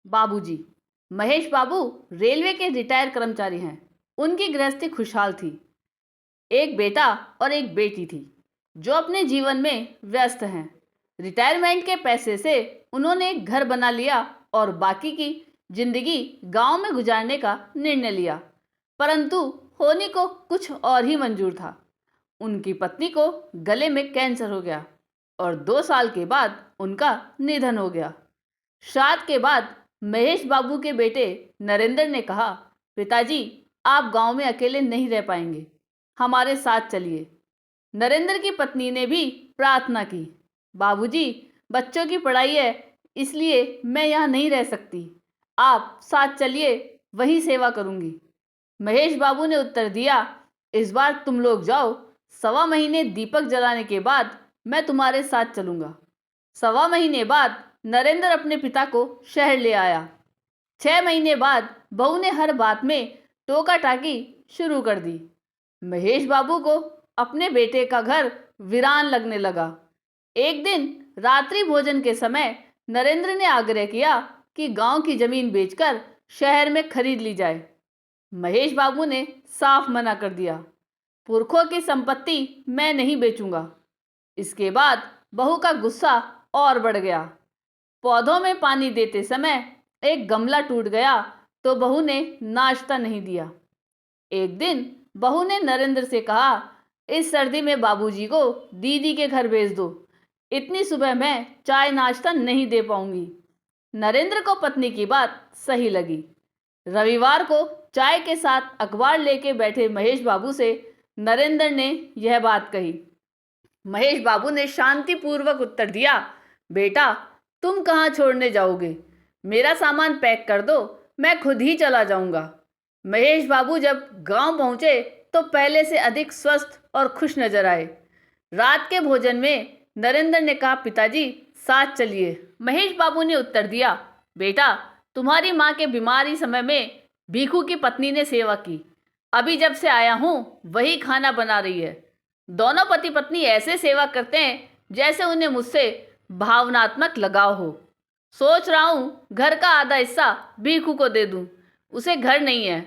बाबूजी। महेश बाबू रेलवे के रिटायर कर्मचारी हैं। उनकी गृहस्थी खुशहाल थी। एक बेटा और एक बेटी थी जो अपने जीवन में व्यस्त हैं। रिटायरमेंट के पैसे से उन्होंने एक घर बना लिया और बाकी की जिंदगी गांव में गुजारने का निर्णय लिया। परंतु होनी को कुछ और ही मंजूर था। उनकी पत्नी को गले में कैंसर हो गया और 2 साल के बाद उनका निधन हो गया। श्राद्ध के बाद महेश बाबू के बेटे नरेंद्र ने कहा, पिताजी आप गांव में अकेले नहीं रह पाएंगे, हमारे साथ चलिए। नरेंद्र की पत्नी ने भी प्रार्थना की, बाबूजी बच्चों की पढ़ाई है इसलिए मैं यहाँ नहीं रह सकती, आप साथ चलिए, वही सेवा करूंगी। महेश बाबू ने उत्तर दिया, इस बार तुम लोग जाओ, 1.25 महीने दीपक जलाने के बाद मैं तुम्हारे साथ चलूंगा। 1.25 महीने बाद नरेंद्र अपने पिता को शहर ले आया। 6 महीने बाद बहू ने हर बात में टोका टाकी शुरू कर दी। महेश बाबू को अपने बेटे का घर वीरान लगने लगा। एक दिन रात्रि भोजन के समय नरेंद्र ने आग्रह किया कि गांव की जमीन बेचकर शहर में खरीद ली जाए। महेश बाबू ने साफ मना कर दिया, पुरखों की संपत्ति मैं नहीं बेचूंगा। इसके बाद बहू का गुस्सा और बढ़ गया। पौधों में पानी देते समय एक गमला टूट गया तो बहू ने नाश्ता नहीं दिया। एक दिन बहू ने नरेंद्र से कहा, इस सर्दी में बाबूजी को दीदी के घर भेज दो, इतनी सुबह मैं चाय नाश्ता नहीं दे पाऊंगी। नरेंद्र को पत्नी की बात सही लगी। रविवार को चाय के साथ अखबार लेके बैठे महेश बाबू से नरेंद्र ने यह बात कही। महेश बाबू ने शांतिपूर्वक उत्तर दिया, बेटा तुम कहाँ छोड़ने जाओगे, मेरा सामान पैक कर दो, मैं खुद ही चला जाऊंगा। महेश बाबू जब गांव पहुंचे तो पहले से अधिक स्वस्थ और खुश नजर आए। रात के भोजन में नरेंद्र ने कहा, पिताजी साथ चलिए। महेश बाबू ने उत्तर दिया, बेटा तुम्हारी माँ के बीमारी समय में भीखू की पत्नी ने सेवा की, अभी जब से आया हूँ वही खाना बना रही है। दोनों पति पत्नी ऐसे सेवा करते हैं जैसे उन्हें मुझसे भावनात्मक लगाव हो। सोच रहा हूँ घर का आधा हिस्सा भीखू को दे दूँ, उसे घर नहीं है।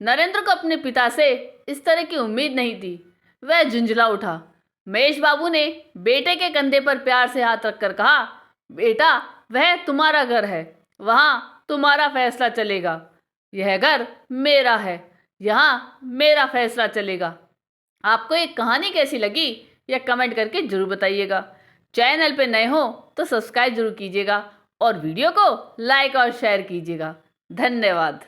नरेंद्र को अपने पिता से इस तरह की उम्मीद नहीं थी। वह झुंझला उठा। महेश बाबू ने बेटे के कंधे पर प्यार से हाथ रखकर कहा, बेटा वह तुम्हारा घर है, वहाँ तुम्हारा फैसला चलेगा। यह घर मेरा है, यहाँ मेरा फैसला चलेगा। आपको एक कहानी कैसी लगी यह कमेंट करके जरूर बताइएगा। चैनल पे नए हो तो सब्सक्राइब जरूर कीजिएगा और वीडियो को लाइक और शेयर कीजिएगा। धन्यवाद।